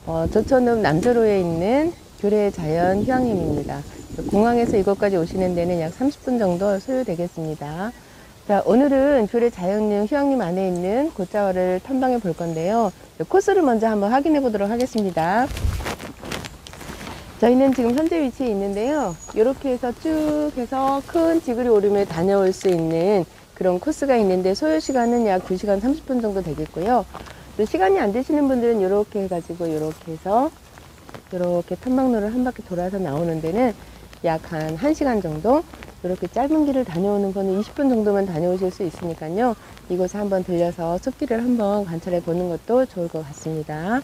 조천읍 남조로에 있는 교래 자연 휴양림입니다. 공항에서 이곳까지 오시는 데는 약 30분 정도 소요되겠습니다. 자, 오늘은 교래 자연 휴양림 안에 있는 곶자월을 탐방해 볼 건데요. 코스를 먼저 한번 확인해 보도록 하겠습니다. 저희는 지금 현재 위치에 있는데요. 이렇게 해서 쭉 해서 큰 지그리 오름에 다녀올 수 있는 그런 코스가 있는데 소요 시간은 약 2시간 30분 정도 되겠고요. 시간이 안 되시는 분들은 이렇게 해가지고 이렇게 해서 이렇게 탐방로를 한 바퀴 돌아서 나오는 데는 약 한 1시간 정도, 이렇게 짧은 길을 다녀오는 거는 20분 정도만 다녀오실 수 있으니까요. 이곳에 한번 들려서 숲길을 한번 관찰해 보는 것도 좋을 것 같습니다.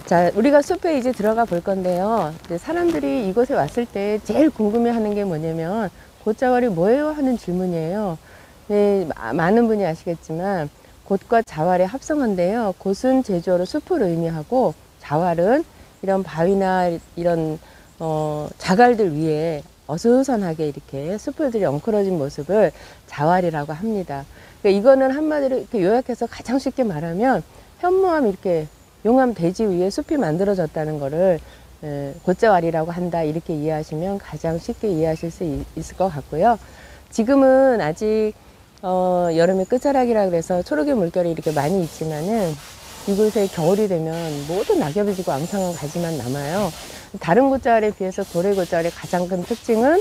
자, 우리가 숲에 이제 들어가 볼 건데요. 사람들이 이곳에 왔을 때 제일 궁금해 하는 게 뭐냐면 곶자월이 뭐예요? 하는 질문이에요. 네, 많은 분이 아시겠지만 곶과 자왈의 합성어인데요. 곶은 제주어로 숲을 의미하고 자왈은 이런 바위나 이런 자갈들 위에 어수선하게 이렇게 숲들이 엉클어진 모습을 자왈이라고 합니다. 그러니까 이거는 한마디로 이렇게 요약해서 가장 쉽게 말하면 현무암 이렇게 용암 대지 위에 숲이 만들어졌다는 거를 곶자왈이라고 한다, 이렇게 이해하시면 가장 쉽게 이해하실 수 있을 것 같고요. 지금은 아직 여름의 끝자락이라 그래서 초록의 물결이 이렇게 많이 있지만은 이곳에 겨울이 되면 모든 낙엽이 지고 앙상한 가지만 남아요. 다른 곶자월에 비해서 고래 곶자월의 가장 큰 특징은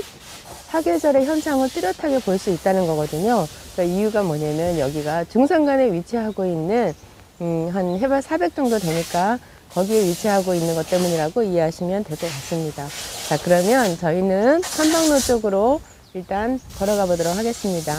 사계절의 현상을 뚜렷하게 볼 수 있다는 거거든요. 그러니까 이유가 뭐냐면 여기가 중산간에 위치하고 있는 한 해발 400 정도 되니까 거기에 위치하고 있는 것 때문이라고 이해하시면 될 것 같습니다. 자, 그러면 저희는 탐방로 쪽으로 일단 걸어가 보도록 하겠습니다.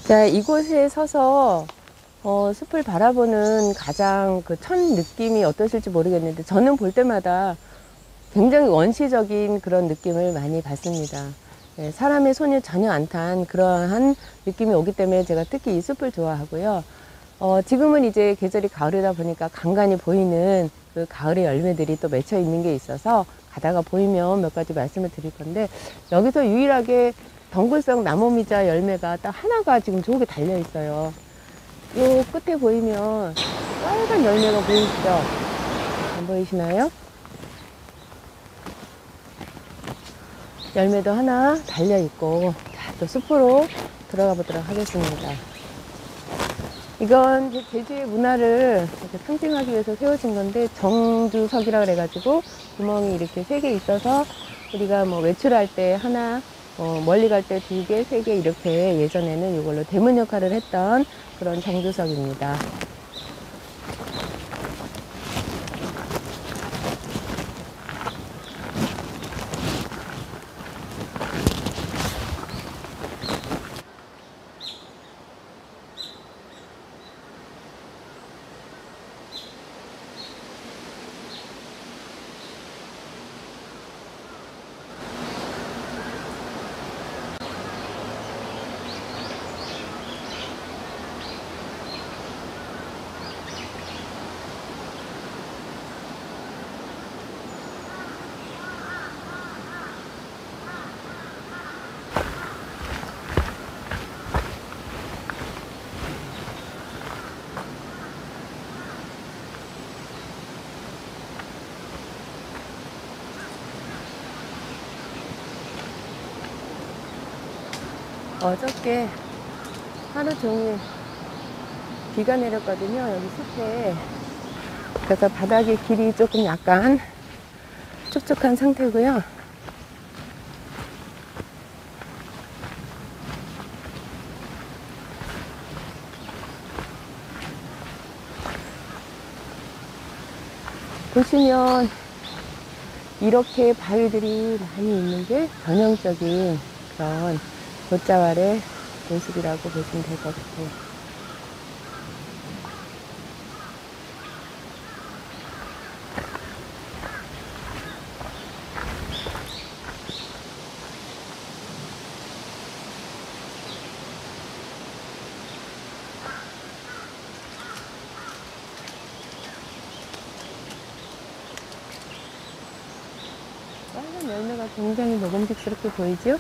자, 이곳에 서서 숲을 바라보는 가장 그 첫 느낌이 어떠실지 모르겠는데 저는 볼 때마다 굉장히 원시적인 그런 느낌을 많이 받습니다. 네, 사람의 손이 전혀 안 탄 그러한 느낌이 오기 때문에 제가 특히 이 숲을 좋아하고요. 지금은 이제 계절이 가을이다 보니까 간간히 보이는 그 가을의 열매들이 또 맺혀 있는 게 있어서 가다가 보이면 몇 가지 말씀을 드릴 건데, 여기서 유일하게 덩굴성 나무미자 열매가 딱 하나가 지금 저기 달려 있어요. 요 끝에 보이면 빨간 열매가 보이시죠? 안 보이시나요? 열매도 하나 달려 있고. 자, 또 숲으로 들어가 보도록 하겠습니다. 이건 제주의 문화를 이렇게 상징하기 위해서 세워진 건데, 정주석이라 그래가지고 구멍이 이렇게 3개 있어서 우리가 뭐 외출할 때 하나, 멀리 갈 때 2개, 3개 이렇게 예전에는 이걸로 대문 역할을 했던 그런 정주석입니다. 어저께 하루 종일 비가 내렸거든요, 여기 숲에. 그래서 바닥에 길이 조금 약간 촉촉한 상태고요. 보시면 이렇게 바위들이 많이 있는 게 전형적인 그런 곶자왈의 모습이라고 보시면 될 것 같아요. 빨간 열매가 굉장히 먹음직스럽게 보이죠?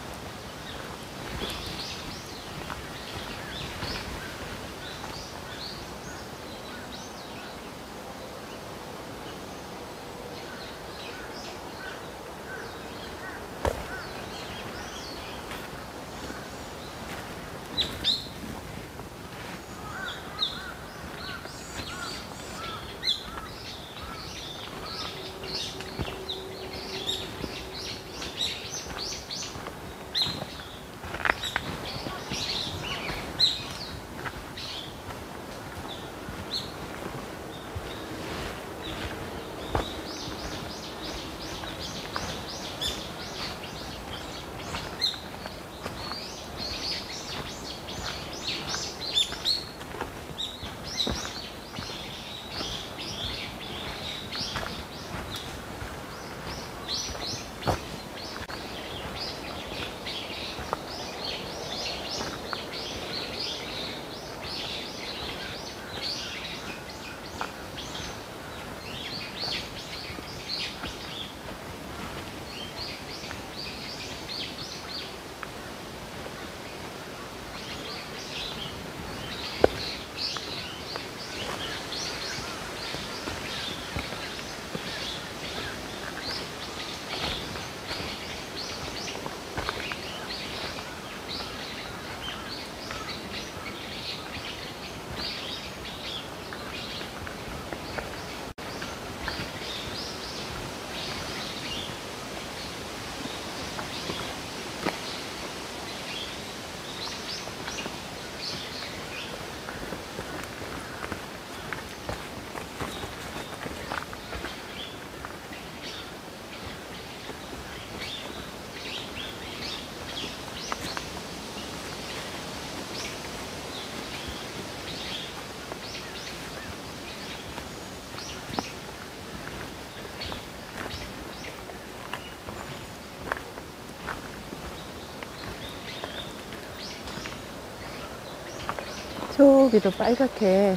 저기도 빨갛게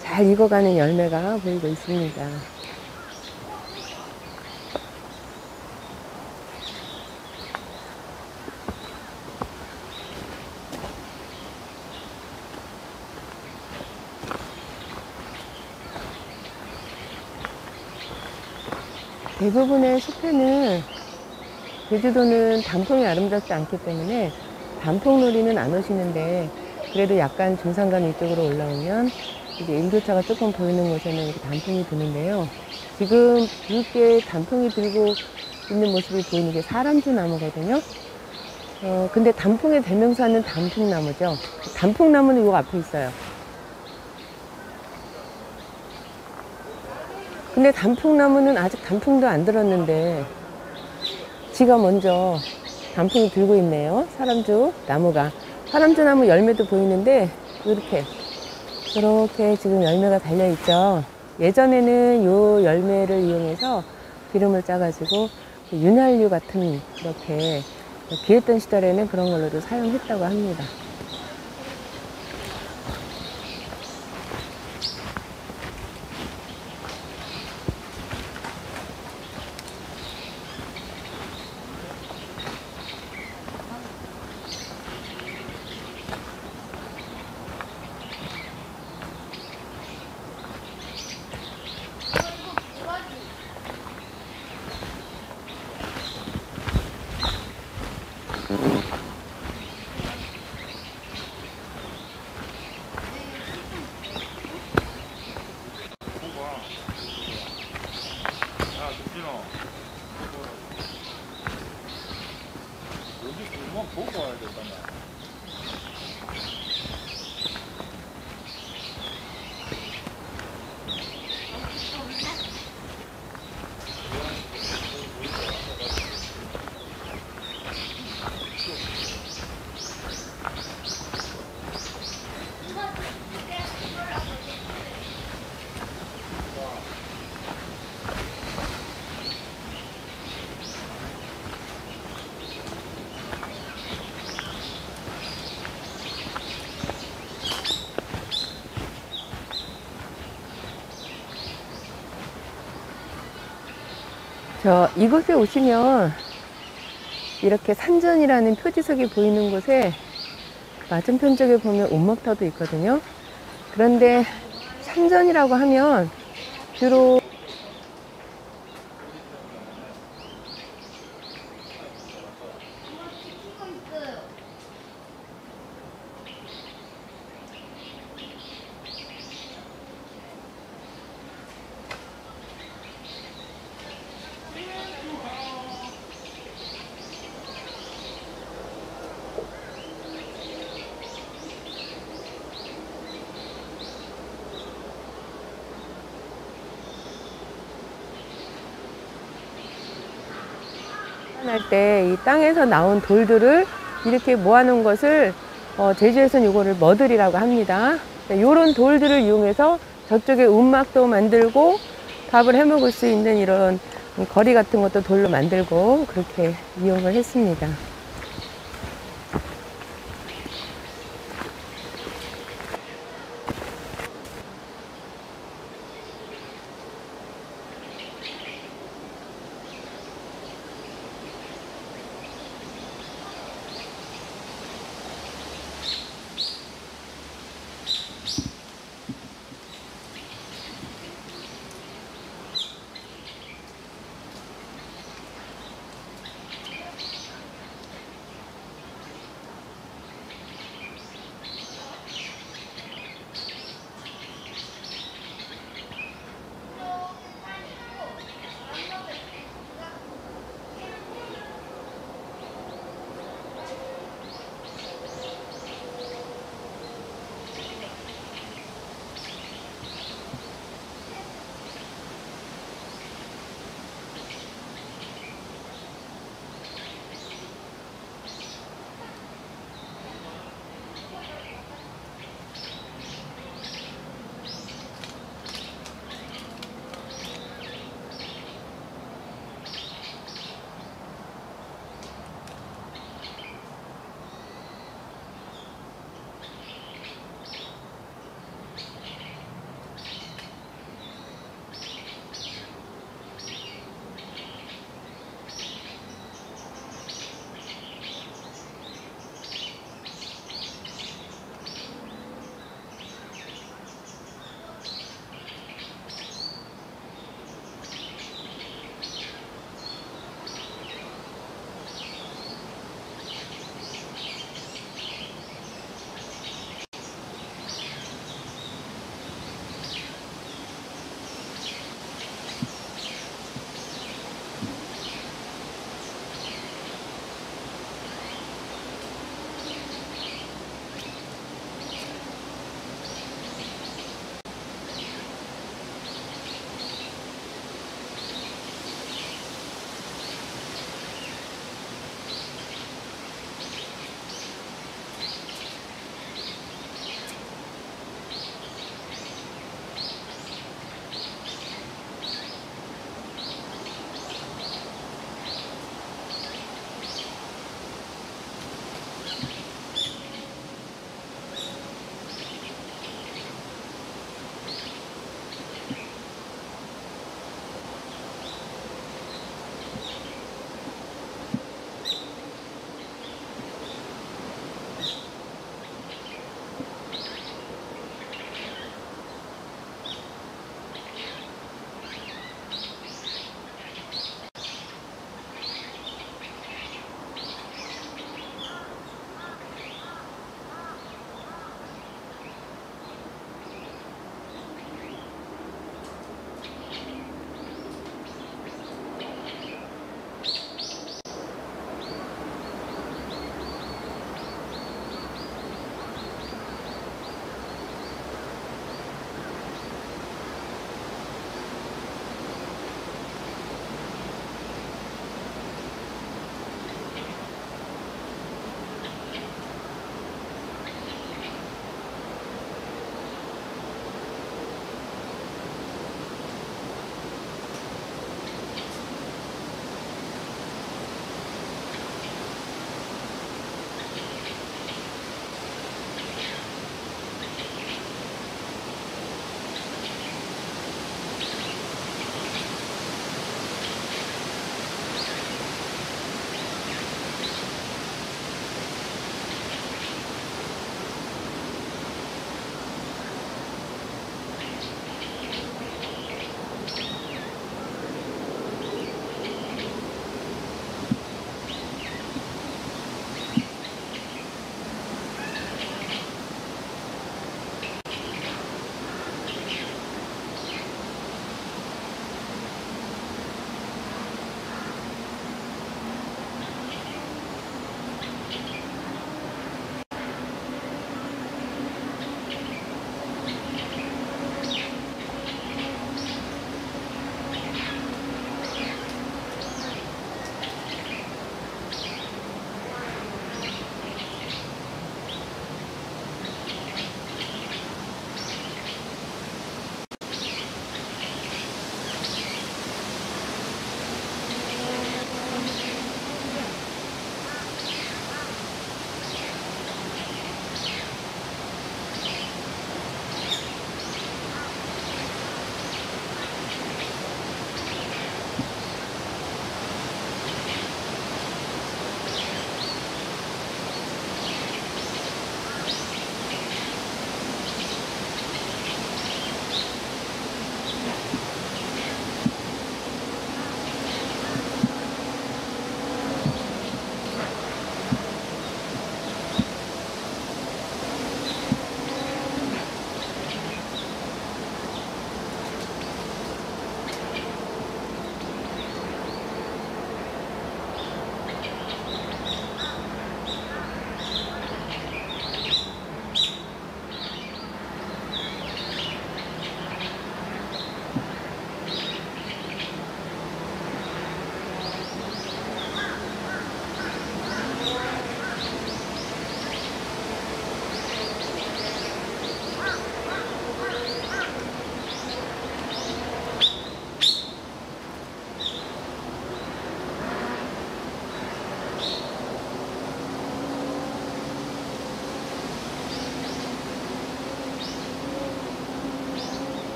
잘 익어가는 열매가 보이고 있습니다. 대부분의 숲에는 제주도는 단풍이 아름답지 않기 때문에 단풍놀이는 안 오시는데, 그래도 약간 중산간 위쪽으로 올라오면 이제 일교차가 조금 보이는 곳에는 이렇게 단풍이 드는데요. 지금 붉게 단풍이 들고 있는 모습이 보이는 게 사람주 나무거든요. 근데 단풍의 대명사는 단풍나무죠. 단풍나무는 요 앞에 있어요. 근데 단풍나무는 아직 단풍도 안 들었는데 지가 먼저 단풍이 들고 있네요. 사람주 나무가. 사람주 나무 열매도 보이는데 이렇게 저렇게 지금 열매가 달려있죠. 예전에는 요 열매를 이용해서 기름을 짜가지고 윤활유 같은, 그렇게 귀했던 시절에는 그런 걸로도 사용했다고 합니다. 보고 와야 되잖아. 이곳에 오시면 이렇게 산전이라는 표지석이 보이는 곳에 맞은편 쪽에 보면 옥목터도 있거든요. 그런데 산전이라고 하면 주로 할 때 이 땅에서 나온 돌들을 이렇게 모아놓은 것을 제주에서는 이거를 머들이라고 합니다. 이런 돌들을 이용해서 저쪽에 움막도 만들고 밥을 해 먹을 수 있는 이런 거리 같은 것도 돌로 만들고 그렇게 이용을 했습니다.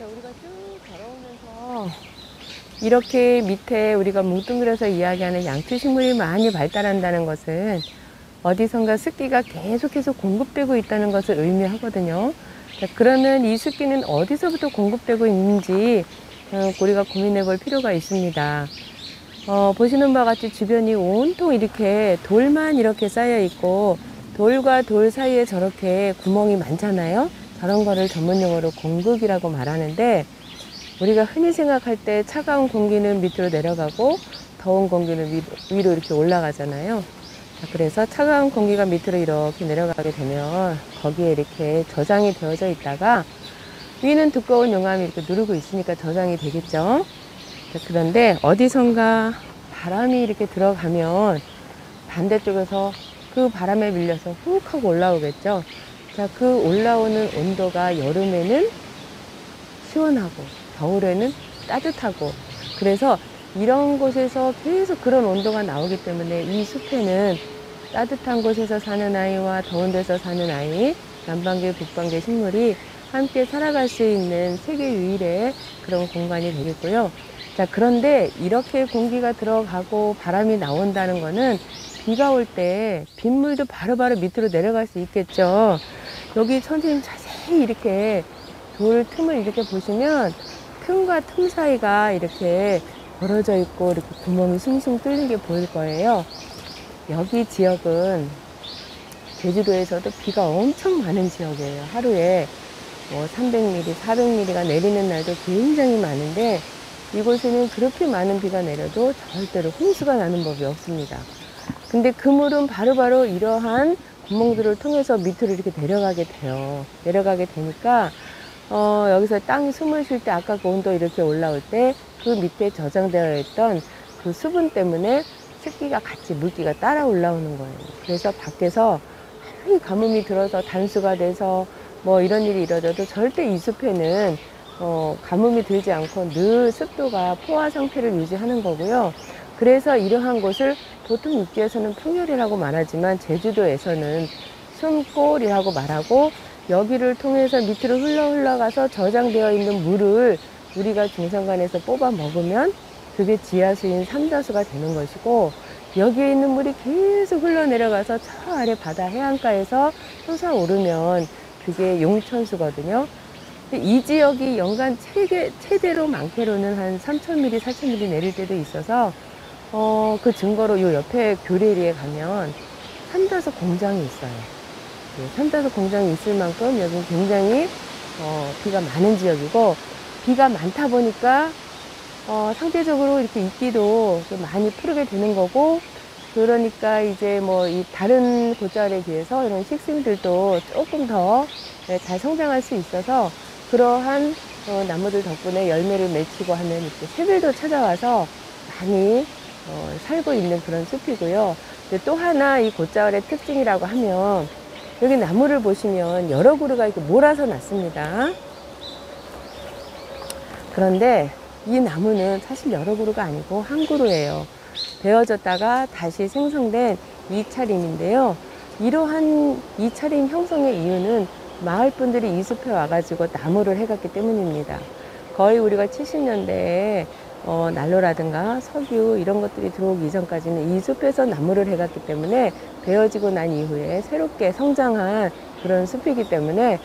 자, 우리가 쭉 걸어오면서 이렇게 밑에 우리가 뭉뚱그려서 이야기하는 양초식물이 많이 발달한다는 것은 어디선가 습기가 계속해서 공급되고 있다는 것을 의미하거든요. 자, 그러면 이 습기는 어디서부터 공급되고 있는지 우리가 고민해 볼 필요가 있습니다. 보시는 바와 같이 주변이 온통 이렇게 돌만 이렇게 쌓여 있고 돌과 돌 사이에 저렇게 구멍이 많잖아요. 저런 거를 전문용어로 공극이라고 말하는데, 우리가 흔히 생각할 때 차가운 공기는 밑으로 내려가고 더운 공기는 위로 이렇게 올라가잖아요. 그래서 차가운 공기가 밑으로 이렇게 내려가게 되면 거기에 이렇게 저장이 되어져 있다가 위는 두꺼운 용암이 이렇게 누르고 있으니까 저장이 되겠죠. 그런데 어디선가 바람이 이렇게 들어가면 반대쪽에서 그 바람에 밀려서 훅 하고 올라오겠죠. 자, 그 올라오는 온도가 여름에는 시원하고 겨울에는 따뜻하고, 그래서 이런 곳에서 계속 그런 온도가 나오기 때문에 이 숲에는 따뜻한 곳에서 사는 아이와 더운 데서 사는 아이,南반계 북반계 식물이 함께 살아갈 수 있는 세계 유일의 그런 공간이 되겠고요. 자, 그런데 이렇게 공기가 들어가고 바람이 나온다는 거는 비가 올 때 빗물도 바로바로 밑으로 내려갈 수 있겠죠. 여기 선생님 자세히 이렇게 돌 틈을 이렇게 보시면 틈과 틈 사이가 이렇게 벌어져 있고 이렇게 구멍이 숭숭 뚫린 게 보일 거예요. 여기 지역은 제주도에서도 비가 엄청 많은 지역이에요. 하루에 300mm, 400mm가 내리는 날도 굉장히 많은데, 이곳에는 그렇게 많은 비가 내려도 절대로 홍수가 나는 법이 없습니다. 근데 그 물은 바로바로 이러한 구멍들을 통해서 밑으로 이렇게 내려가게 돼요. 내려가게 되니까 여기서 땅이 숨을 쉴 때 아까 그 온도 이렇게 올라올 때 그 밑에 저장되어 있던 그 수분 때문에 습기가 같이 물기가 따라 올라오는 거예요. 그래서 밖에서 하루 가뭄이 들어서 단수가 돼서 뭐 이런 일이 이루어져도 절대 이 숲에는 가뭄이 들지 않고 늘 습도가 포화 상태를 유지하는 거고요. 그래서 이러한 곳을 보통 육지에서는 풍열이라고 말하지만 제주도에서는 숨골이라고 말하고, 여기를 통해서 밑으로 흘러가서 저장되어 있는 물을 우리가 중산간에서 뽑아 먹으면 그게 지하수인 삼다수가 되는 것이고, 여기에 있는 물이 계속 흘러내려가서 저 아래 바다 해안가에서 솟아오르면 그게 용천수거든요. 이 지역이 연간 최대로 많게로는 한 3,000mm, 4,000mm 내릴 때도 있어서 그 증거로 요 옆에 교례리에 가면 삼다수 공장이 있어요. 네, 삼다수 공장이 있을 만큼 여기는 굉장히 비가 많은 지역이고, 비가 많다 보니까 상대적으로 이렇게 이끼도 많이 푸르게 되는 거고, 그러니까 이제 뭐 이 다른 곶자월에 비해서 이런 식생들도 조금 더 잘 성장할 수 있어서 그러한 나무들 덕분에 열매를 맺히고 하면 이렇게 새들도 찾아와서 많이 살고 있는 그런 숲이고요. 또 하나 이 곶자월의 특징이라고 하면 여기 나무를 보시면 여러 그루가 이렇게 몰아서 났습니다. 그런데 이 나무는 사실 여러 그루가 아니고 한 그루예요. 베어졌다가 다시 생성된 이차림인데요. 이러한 이차림 형성의 이유는 마을 분들이 이 숲에 와가지고 나무를 해갔기 때문입니다. 거의 우리가 70년대에 난로라든가 석유 이런 것들이 들어오기 이전까지는 이 숲에서 나무를 해갔기 때문에 베어지고 난 이후에 새롭게 성장한 그런 숲이기 때문에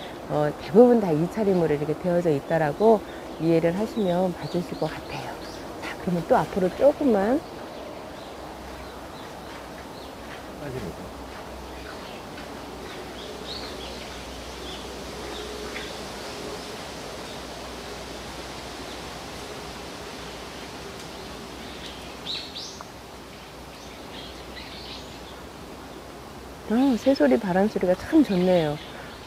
대부분 다 이차림으로 이렇게 되어져 있다라고 이해를 하시면 봐주실 것 같아요. 자, 그러면 또 앞으로 조금만. 새소리, 바람소리가 참 좋네요.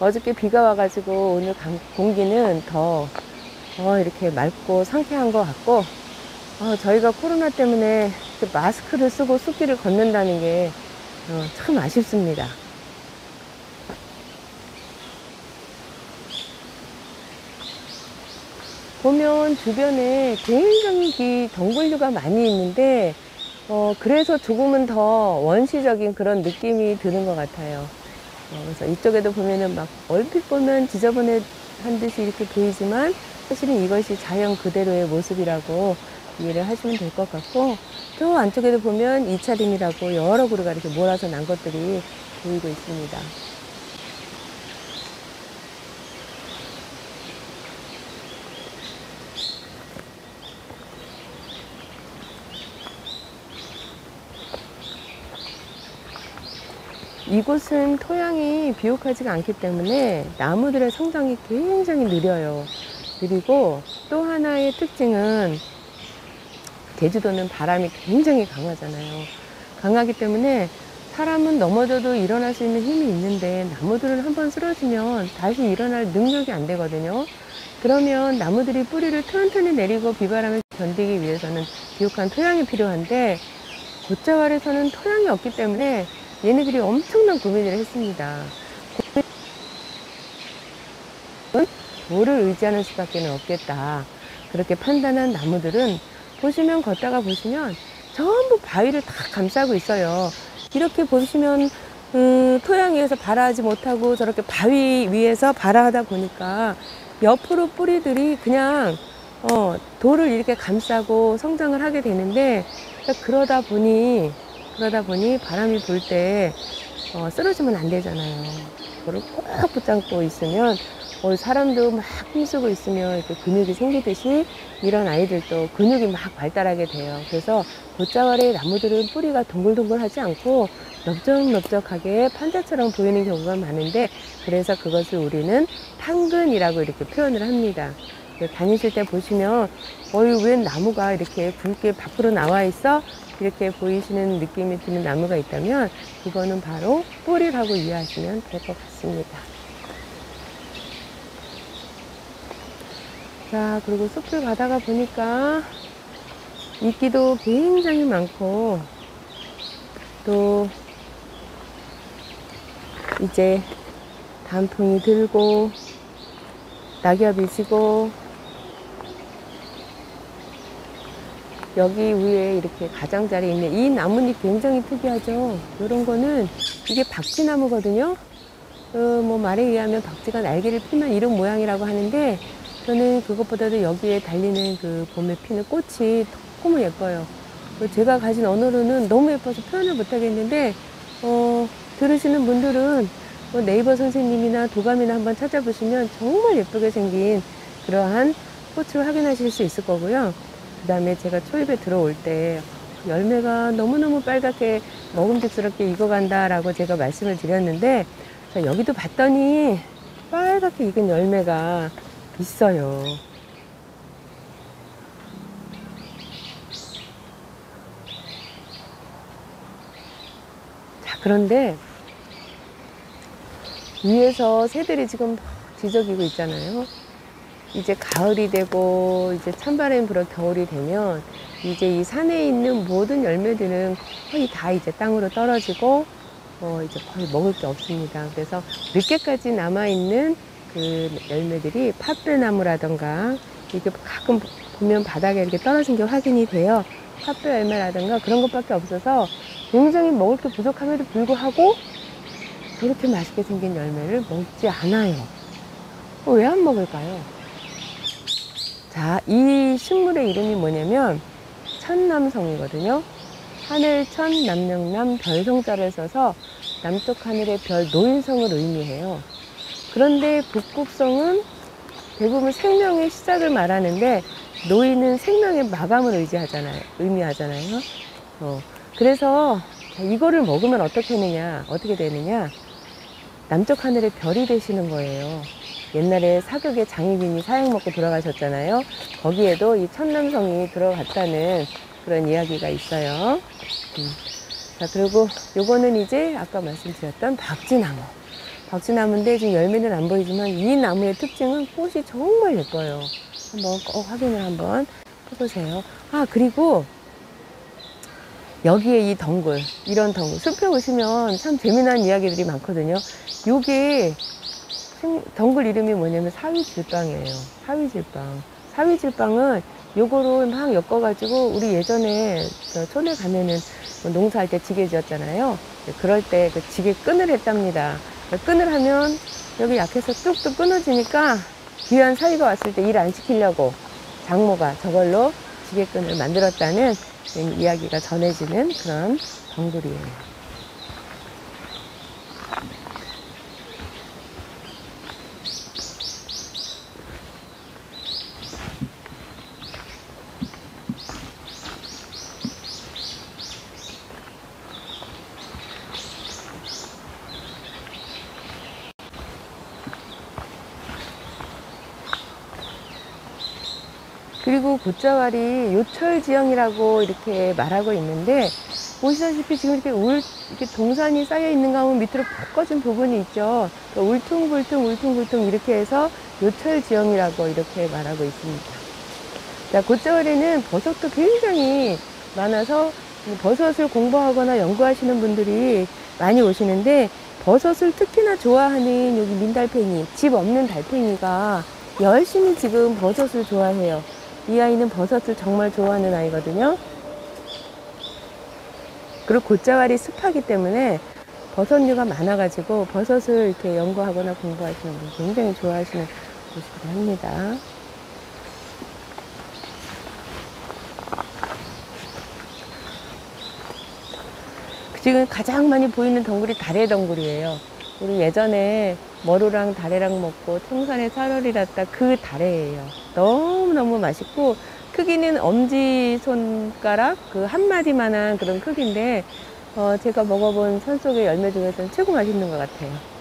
어저께 비가 와가지고 오늘 공기는 더 이렇게 맑고 상쾌한 것 같고, 저희가 코로나 때문에 마스크를 쓰고 숲길을 걷는다는 게 참 아쉽습니다. 보면 주변에 굉장히 덩굴류가 많이 있는데 그래서 조금은 더 원시적인 그런 느낌이 드는 것 같아요. 그래서 이쪽에도 보면은 막 얼핏 보면 지저분한 듯이 이렇게 보이지만 사실은 이것이 자연 그대로의 모습이라고 이해를 하시면 될 것 같고, 또 안쪽에도 보면 이차림이라고 여러 그루가 이렇게 몰아서 난 것들이 보이고 있습니다. 이곳은 토양이 비옥하지가 않기 때문에 나무들의 성장이 굉장히 느려요. 느리고 또 하나의 특징은 제주도는 바람이 굉장히 강하잖아요. 강하기 때문에 사람은 넘어져도 일어날 수 있는 힘이 있는데 나무들은 한번 쓰러지면 다시 일어날 능력이 안 되거든요. 그러면 나무들이 뿌리를 튼튼히 내리고 비바람을 견디기 위해서는 비옥한 토양이 필요한데 곶자왈에서는 토양이 없기 때문에 얘네들이 엄청난 고민을 했습니다. 돌을 의지하는 수밖에 없겠다. 그렇게 판단한 나무들은 보시면 걷다가 보시면 전부 바위를 다 감싸고 있어요. 이렇게 보시면 토양 위에서 발화하지 못하고 저렇게 바위 위에서 발화하다 보니까 옆으로 뿌리들이 그냥 돌을 이렇게 감싸고 성장을 하게 되는데, 그러다 보니 바람이 불 때 쓰러지면 안 되잖아요. 그걸 꼭 붙잡고 있으면 사람도 막 힘쓰고 있으면 이렇게 근육이 생기듯이 이런 아이들도 근육이 막 발달하게 돼요. 그래서 곶자왈의 나무들은 뿌리가 동글동글하지 않고 넓적넓적하게 판자처럼 보이는 경우가 많은데, 그래서 그것을 우리는 판근이라고 이렇게 표현을 합니다. 다니실 때 보시면 웬 나무가 이렇게 굵게 밖으로 나와 있어? 이렇게 보이시는 느낌이 드는 나무가 있다면 그거는 바로 뿌리라고 이해하시면 될 것 같습니다. 자, 그리고 숲을 가다가 보니까 이끼도 굉장히 많고, 또 이제 단풍이 들고 낙엽이 지고 여기 위에 이렇게 가장자리 있는 이 나뭇잎 굉장히 특이하죠. 이런 거는 이게 박쥐나무거든요. 말에 의하면 박쥐가 날개를 피면 이런 모양이라고 하는데, 저는 그것보다도 여기에 달리는 그 봄에 피는 꽃이 너무 예뻐요. 제가 가진 언어로는 너무 예뻐서 표현을 못 하겠는데, 들으시는 분들은 네이버 선생님이나 도감이나 한번 찾아보시면 정말 예쁘게 생긴 그러한 꽃을 확인하실 수 있을 거고요. 그 다음에 제가 초입에 들어올 때 열매가 너무너무 빨갛게 먹음직스럽게 익어간다라고 제가 말씀을 드렸는데, 자, 여기도 봤더니 빨갛게 익은 열매가 있어요. 자, 그런데 위에서 새들이 지금 뒤적이고 있잖아요. 이제 가을이 되고 이제 찬바람이 불어 겨울이 되면 이제 이 산에 있는 모든 열매들은 거의 다 이제 땅으로 떨어지고 이제 거의 먹을 게 없습니다. 그래서 늦게까지 남아있는 그 열매들이 팥배나무라던가 이렇게 가끔 보면 바닥에 이렇게 떨어진 게 확인이 돼요. 팥배 열매라던가 그런 것밖에 없어서 굉장히 먹을 게 부족함에도 불구하고 저렇게 맛있게 생긴 열매를 먹지 않아요. 왜 안 먹을까요? 자, 이 식물의 이름이 뭐냐면 천남성이거든요. 하늘천 남명남 별성자를 써서 남쪽 하늘의 별 노인성을 의미해요. 그런데 북극성은 대부분 생명의 시작을 말하는데 노인은 생명의 마감을 의미하잖아요. 그래서 이거를 먹으면 어떻게 되느냐? 남쪽 하늘의 별이 되시는 거예요. 옛날에 사극의 장희빈이 사약 먹고 돌아가셨잖아요. 거기에도 이 천남성이 들어갔다는 그런 이야기가 있어요. 자, 그리고 요거는 이제 아까 말씀드렸던 박쥐나무. 박쥐나무인데 지금 열매는 안 보이지만 이 나무의 특징은 꽃이 정말 예뻐요. 한번 꼭 확인을 한번 해보세요. 아, 그리고 여기에 이 덩굴, 이런 덩굴, 숲에 오시면 참 재미난 이야기들이 많거든요. 요게 덩굴 이름이 뭐냐면 사위질방이에요. 사위질방. 사위질방은 요거로 막 엮어가지고 우리 예전에 저 촌에 가면은 농사할 때 지게 지었잖아요. 그럴 때 그 지게 끈을 했답니다. 끈을 하면 여기 약해서 뚝뚝 끊어지니까 귀한 사위가 왔을 때 일 안 시키려고 장모가 저걸로 지게끈을 만들었다는 이야기가 전해지는 그런 덩굴이에요. 그리고 곶자왈이 요철지형이라고 이렇게 말하고 있는데, 보시다시피 지금 이렇게 동산이 쌓여 있는 가운데 밑으로 푹 꺼진 부분이 있죠. 그러니까 울퉁불퉁 이렇게 해서 요철지형이라고 이렇게 말하고 있습니다. 자, 곶자왈에는 버섯도 굉장히 많아서 버섯을 공부하거나 연구하시는 분들이 많이 오시는데, 버섯을 특히나 좋아하는 여기 민달팽이, 집 없는 달팽이가 열심히 지금 버섯을 좋아해요. 이 아이는 버섯을 정말 좋아하는 아이거든요. 그리고 곶자왈이 습하기 때문에 버섯류가 많아가지고 버섯을 이렇게 연구하거나 공부하시는 분 굉장히 좋아하시는 곳이기도 합니다. 지금 가장 많이 보이는 덩굴이 다래 덩굴이에요. 우리 예전에 머루랑 다래랑 먹고 청산에 살얼이랐다 그 다래예요. 너무너무 맛있고, 크기는 엄지손가락 그 한 마디만한 그런 크기인데, 제가 먹어본 산속의 열매 중에서는 최고 맛있는 것 같아요.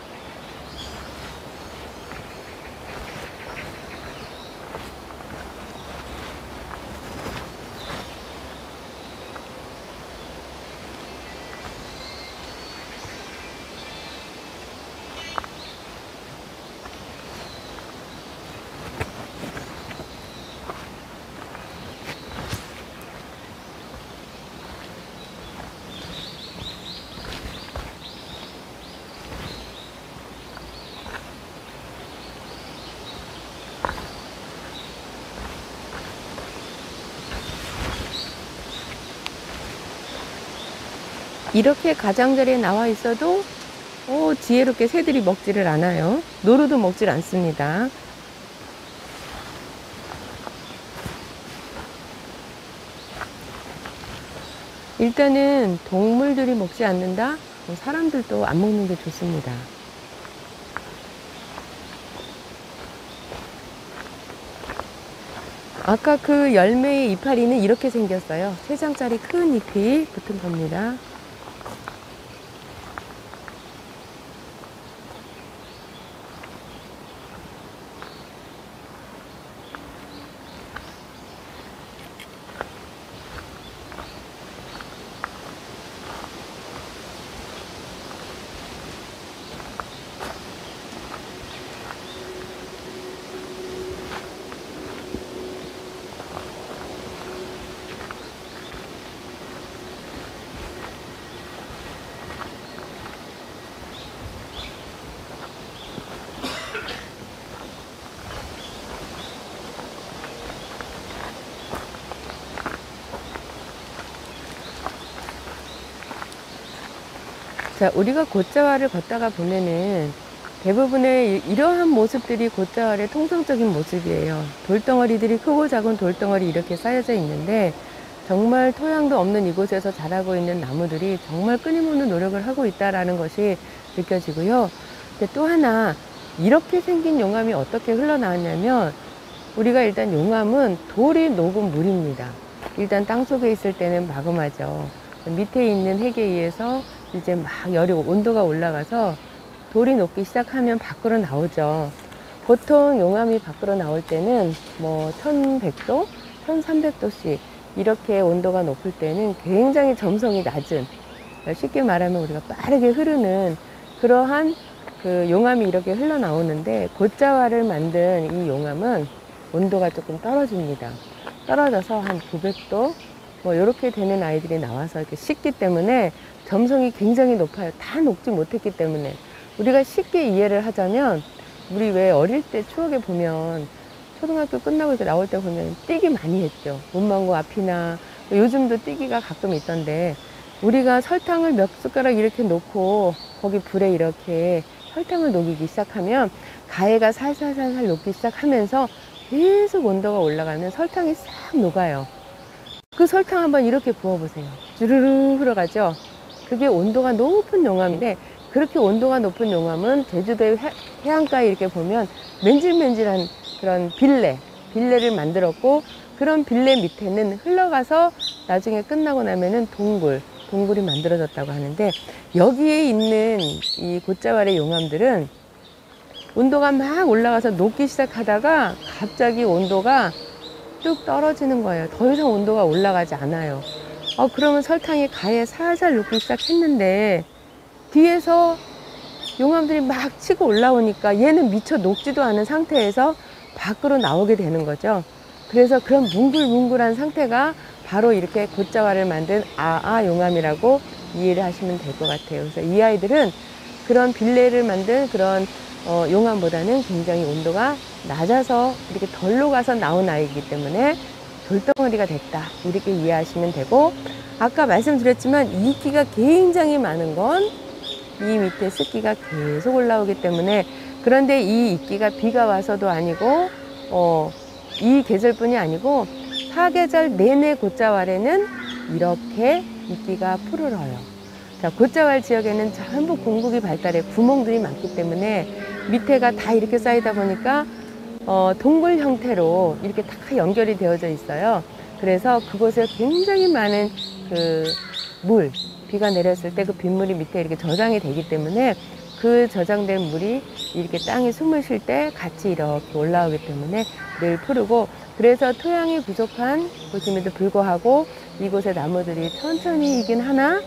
이렇게 가장자리에 나와 있어도 지혜롭게 새들이 먹지를 않아요. 노루도 먹질 않습니다. 일단은 동물들이 먹지 않는다? 사람들도 안 먹는 게 좋습니다. 아까 그 열매의 이파리는 이렇게 생겼어요. 3장짜리 큰 잎이 붙은 겁니다. 자, 우리가 곶자왈을 걷다가 보면은 대부분의 이러한 모습들이 곶자왈의 통상적인 모습이에요. 돌덩어리들이 크고 작은 돌덩어리 이렇게 쌓여져 있는데, 정말 토양도 없는 이곳에서 자라고 있는 나무들이 정말 끊임없는 노력을 하고 있다는 것이 느껴지고요. 근데 또 하나, 이렇게 생긴 용암이 어떻게 흘러나왔냐면, 우리가 일단 용암은 돌이 녹은 물입니다. 일단 땅속에 있을 때는 마그마죠. 밑에 있는 핵에 의해서 이제 막 열이, 온도가 올라가서 돌이 녹기 시작하면 밖으로 나오죠. 보통 용암이 밖으로 나올 때는 뭐 1100도, 1300도씩 이렇게 온도가 높을 때는 굉장히 점성이 낮은, 쉽게 말하면 우리가 빠르게 흐르는 그러한 그 용암이 이렇게 흘러나오는데, 곶자왈을 만든 이 용암은 온도가 조금 떨어집니다. 떨어져서 한 900도 뭐 이렇게 되는 아이들이 나와서 이렇게 식기 때문에 점성이 굉장히 높아요. 다 녹지 못했기 때문에. 우리가 쉽게 이해를 하자면, 우리 왜 어릴 때 추억에 보면 초등학교 끝나고 이렇게 나올 때 보면 뛰기 많이 했죠. 문방구 앞이나, 요즘도 뛰기가 가끔 있던데, 우리가 설탕을 몇 숟가락 이렇게 놓고 거기 불에 이렇게 설탕을 녹이기 시작하면 가해가 살살살살 녹기 시작하면서 계속 온도가 올라가면 설탕이 싹 녹아요. 그 설탕 한번 이렇게 부어보세요. 주르르 흘러가죠. 그게 온도가 높은 용암인데, 그렇게 온도가 높은 용암은 제주도의 해안가에 이렇게 보면 맨질맨질한 그런 빌레를 만들었고, 그런 빌레 밑에는 흘러가서 나중에 끝나고 나면은 동굴이 만들어졌다고 하는데, 여기에 있는 이 곶자왈의 용암들은 온도가 막 올라가서 녹기 시작하다가 갑자기 온도가 뚝 떨어지는 거예요. 더 이상 온도가 올라가지 않아요. 그러면 설탕이 가에 살살 녹기 시작했는데, 뒤에서 용암들이 막 치고 올라오니까 얘는 미처 녹지도 않은 상태에서 밖으로 나오게 되는 거죠. 그래서 그런 뭉글뭉글한 상태가 바로 이렇게 곶자왈을 만든 용암이라고 이해를 하시면 될 것 같아요. 그래서 이 아이들은 그런 빌레를 만든 그런 용암보다는 굉장히 온도가 낮아서 이렇게 덜 녹아서 나온 아이이기 때문에 돌덩어리가 됐다, 이렇게 이해하시면 되고, 아까 말씀드렸지만 이끼가 굉장히 많은 건 이 밑에 습기가 계속 올라오기 때문에, 그런데 이 이끼가 비가 와서도 아니고 이 계절뿐이 아니고 사계절 내내 곶자왈에는 이렇게 이끼가 푸르러요. 자, 곶자왈 지역에는 전부 공국이 발달해 구멍들이 많기 때문에 밑에가 다 이렇게 쌓이다 보니까 동굴 형태로 이렇게 다 연결이 되어져 있어요. 그래서 그곳에 굉장히 많은 비가 내렸을 때 그 빗물이 밑에 이렇게 저장이 되기 때문에, 그 저장된 물이 이렇게 땅에 숨을 쉴 때 같이 이렇게 올라오기 때문에 늘 푸르고, 그래서 토양이 부족한 곳임에도 불구하고 이곳의 나무들이 천천히이긴 하나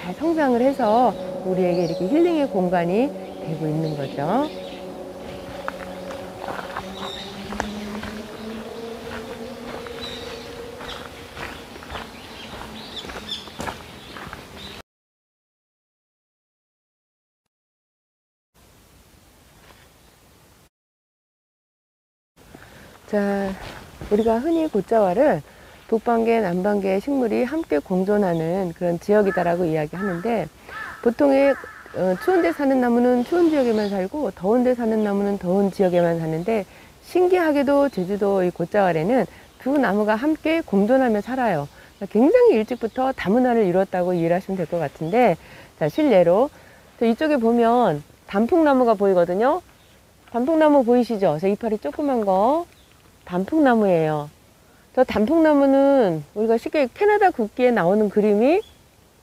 잘 성장을 해서 우리에게 이렇게 힐링의 공간이 되고 있는 거죠. 자, 우리가 흔히 곶자왈을 북반계, 남반계의 식물이 함께 공존하는 그런 지역이다라고 이야기하는데, 보통의 추운 데 사는 나무는 추운 지역에만 살고 더운 데 사는 나무는 더운 지역에만 사는데, 신기하게도 제주도 이 곶자왈에는 두 나무가 함께 공존하며 살아요. 굉장히 일찍부터 다문화를 이루었다고 이해를 하시면 될 것 같은데, 자, 실례로 이쪽에 보면 단풍나무가 보이거든요. 단풍나무 보이시죠? 저 이파리 조그만 거 단풍나무예요. 저 단풍나무는 우리가 쉽게 캐나다 국기에 나오는 그림이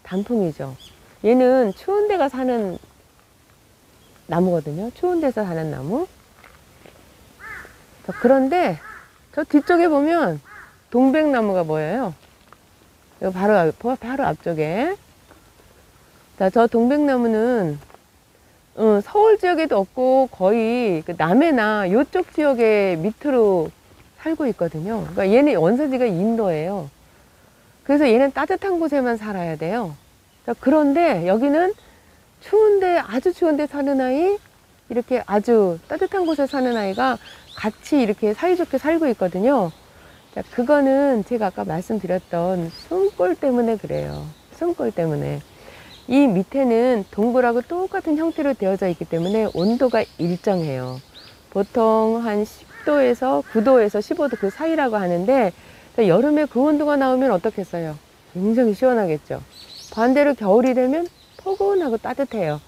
단풍이죠. 얘는 추운 데가 사는 나무거든요. 추운 데서 사는 나무. 자, 그런데 저 뒤쪽에 보면 동백나무가 보여요. 이거 바로 앞쪽에. 자, 저 동백나무는 서울 지역에도 없고 거의 남해나 이쪽 지역의 밑으로 살고 있거든요. 그러니까 얘는 원산지가 인도예요. 그래서 얘는 따뜻한 곳에만 살아야 돼요. 자, 그런데 여기는 추운데, 아주 추운데 사는 아이, 이렇게 아주 따뜻한 곳에 사는 아이가 같이 이렇게 사이좋게 살고 있거든요. 자, 그거는 제가 아까 말씀드렸던 숨골 때문에 그래요. 숨골 때문에. 이 밑에는 동굴하고 똑같은 형태로 되어져 있기 때문에 온도가 일정해요. 보통 한 10도에서 9도에서 15도 그 사이라고 하는데, 여름에 그 온도가 나오면 어떻겠어요? 굉장히 시원하겠죠. 반대로 겨울이 되면 포근하고 따뜻해요.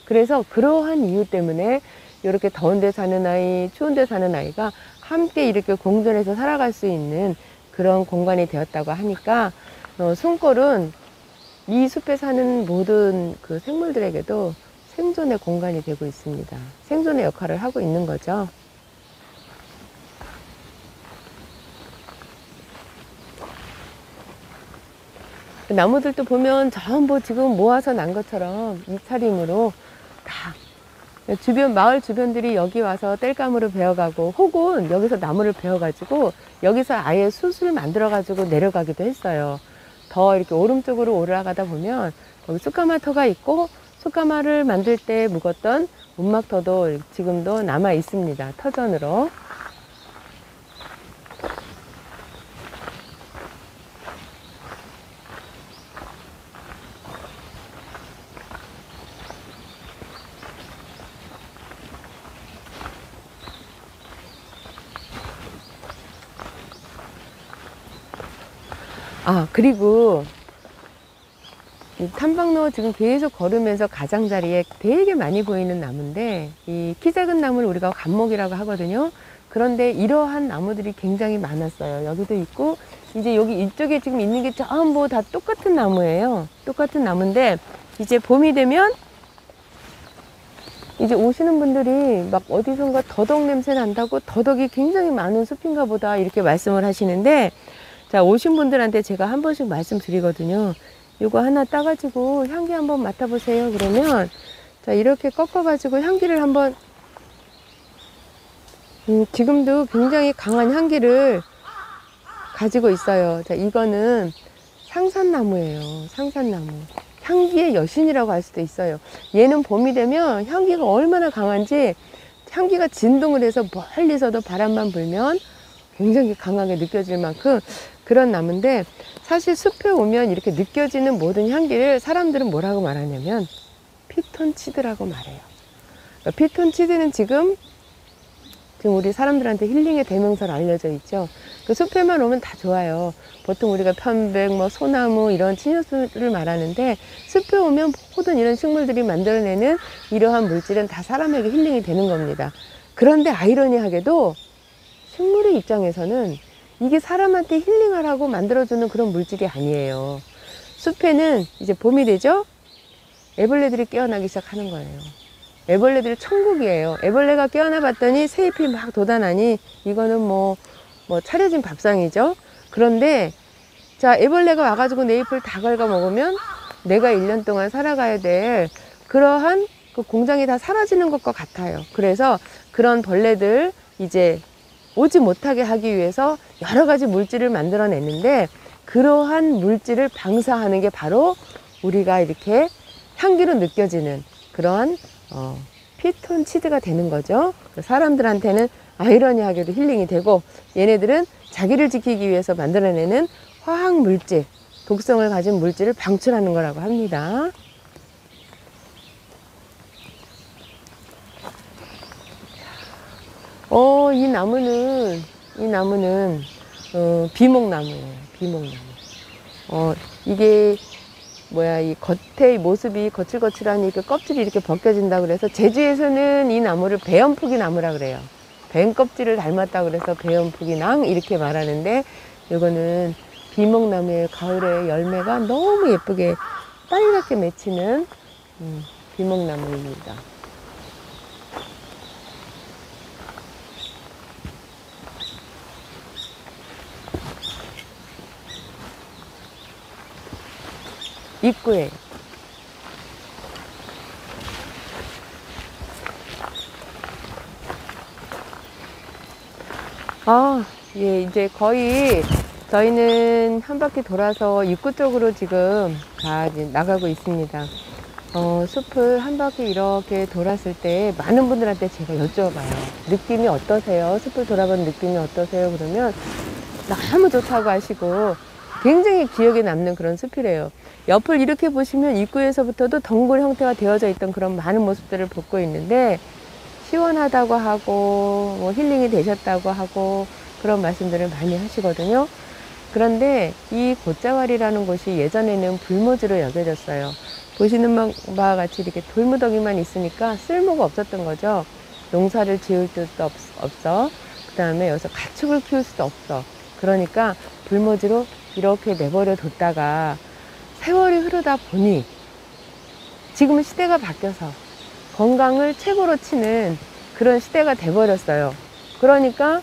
그래서 그러한 이유 때문에 이렇게 더운 데 사는 아이, 추운 데 사는 아이가 함께 이렇게 공존해서 살아갈 수 있는 그런 공간이 되었다고 하니까, 숨골은 이 숲에 사는 모든 그 생물들에게도 생존의 공간이 되고 있습니다. 생존의 역할을 하고 있는 거죠. 나무들도 보면 전부 지금 모아서 난 것처럼 이차림으로 다 마을 주변들이 여기 와서 땔감으로 베어가고, 혹은 여기서 나무를 베어가지고 여기서 아예 숯을 만들어가지고 내려가기도 했어요. 더 이렇게 오름쪽으로 올라가다 보면 거기 숯가마터가 있고, 숯가마를 만들 때 묵었던 문막터도 지금도 남아 있습니다. 터전으로. 그리고 이 탐방로 지금 계속 걸으면서 가장자리에 되게 많이 보이는 나무인데, 이 키 작은 나무를 우리가 감목이라고 하거든요. 그런데 이러한 나무들이 굉장히 많았어요. 여기도 있고, 이제 여기 이쪽에 지금 있는 게 전부 다 똑같은 나무예요. 똑같은 나무인데, 이제 봄이 되면 이제 오시는 분들이 막 어디선가 더덕 냄새 난다고, 더덕이 굉장히 많은 숲인가 보다 이렇게 말씀을 하시는데, 자, 오신 분들한테 제가 한 번씩 말씀드리거든요. 이거 하나 따가지고 향기 한번 맡아보세요. 그러면 자, 이렇게 꺾어가지고 향기를 한번, 지금도 굉장히 강한 향기를 가지고 있어요. 자, 이거는 상산나무예요. 상산나무. 향기의 여신이라고 할 수도 있어요. 얘는 봄이 되면 향기가 얼마나 강한지, 향기가 진동을 해서 멀리서도 바람만 불면 굉장히 강하게 느껴질 만큼 그런 나무인데, 사실 숲에 오면 이렇게 느껴지는 모든 향기를 사람들은 뭐라고 말하냐면 피톤치드라고 말해요. 그러니까 피톤치드는 지금 우리 사람들한테 힐링의 대명사로 알려져 있죠. 그 숲에만 오면 다 좋아요. 보통 우리가 편백, 소나무 이런 침엽수를 말하는데, 숲에 오면 모든 이런 식물들이 만들어내는 이러한 물질은 다 사람에게 힐링이 되는 겁니다. 그런데 아이러니하게도 식물의 입장에서는 이게 사람한테 힐링하라고 만들어주는 그런 물질이 아니에요. 숲에는 이제 봄이 되죠? 애벌레들이 깨어나기 시작하는 거예요. 애벌레들이 천국이에요. 애벌레가 깨어나 봤더니 새잎이 막 돋아나니 이거는 뭐 차려진 밥상이죠. 그런데 자, 애벌레가 와가지고 내 잎을 다 갉아 먹으면 내가 1년 동안 살아가야 될 그러한 그 공장이 다 사라지는 것과 같아요. 그래서 그런 벌레들 이제 오지 못하게 하기 위해서 여러 가지 물질을 만들어냈는데, 그러한 물질을 방사하는 게 바로 우리가 이렇게 향기로 느껴지는 그러한 피톤치드가 되는 거죠. 사람들한테는 아이러니하게도 힐링이 되고, 얘네들은 자기를 지키기 위해서 만들어내는 화학 물질, 독성을 가진 물질을 방출하는 거라고 합니다. 이 나무는 비목나무예요. 비목나무. 이게 이 겉의 모습이 거칠거칠하니 그 껍질이 이렇게 벗겨진다 그래서 제주에서는 이 나무를 배연푸기 나무라 그래요. 뱀 껍질을 닮았다 그래서 배연푸기 낭 이렇게 말하는데, 이거는 비목나무의 가을에 열매가 너무 예쁘게 빨갛게 맺히는 비목나무입니다. 입구에 예, 이제 거의 저희는 한 바퀴 돌아서 입구 쪽으로 지금 다 이제 나가고 있습니다. 숲을 한 바퀴 이렇게 돌았을 때 많은 분들한테 제가 여쭤봐요. 느낌이 어떠세요? 숲을 돌아본 느낌이 어떠세요? 그러면 너무 좋다고 하시고, 굉장히 기억에 남는 그런 숲이래요. 옆을 이렇게 보시면 입구에서부터도 덩굴 형태가 되어져 있던 그런 많은 모습들을 보고 있는데, 시원하다고 하고 힐링이 되셨다고 하고 그런 말씀들을 많이 하시거든요. 그런데 이 곶자왈이라는 곳이 예전에는 불모지로 여겨졌어요. 보시는 바와 같이 이렇게 돌무더기만 있으니까 쓸모가 없었던 거죠. 농사를 지을 수도 없어. 그 다음에 여기서 가축을 키울 수도 없어. 그러니까 불모지로 이렇게 내버려 뒀다가 세월이 흐르다 보니 지금은 시대가 바뀌어서 건강을 최고로 치는 그런 시대가 돼버렸어요. 그러니까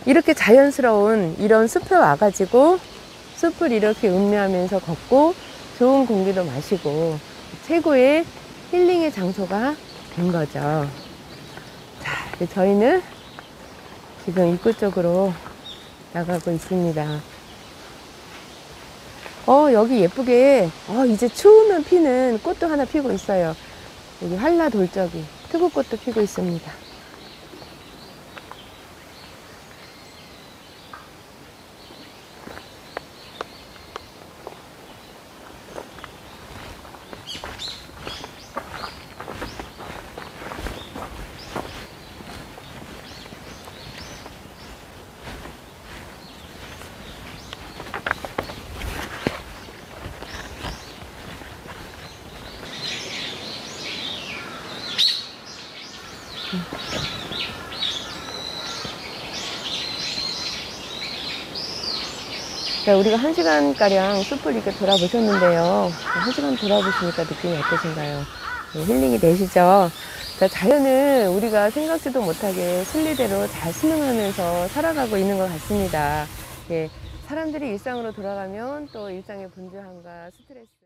이렇게 자연스러운 이런 숲에 와가지고 숲을 이렇게 음미하면서 걷고 좋은 공기도 마시고 최고의 힐링의 장소가 된 거죠. 자, 저희는 지금 입구 쪽으로 나가고 있습니다. 여기 예쁘게 이제 추우면 피는 꽃도 하나 피고 있어요. 여기 한라돌적이 특우꽃도 피고 있습니다. 자, 우리가 1시간가량 숲을 이렇게 돌아보셨는데요. 1시간 돌아보시니까 느낌이 어떠신가요? 네, 힐링이 되시죠? 자, 자연을 우리가 생각지도 못하게 순리대로 잘 순응하면서 살아가고 있는 것 같습니다. 예, 사람들이 일상으로 돌아가면 또 일상의 분주함과 스트레스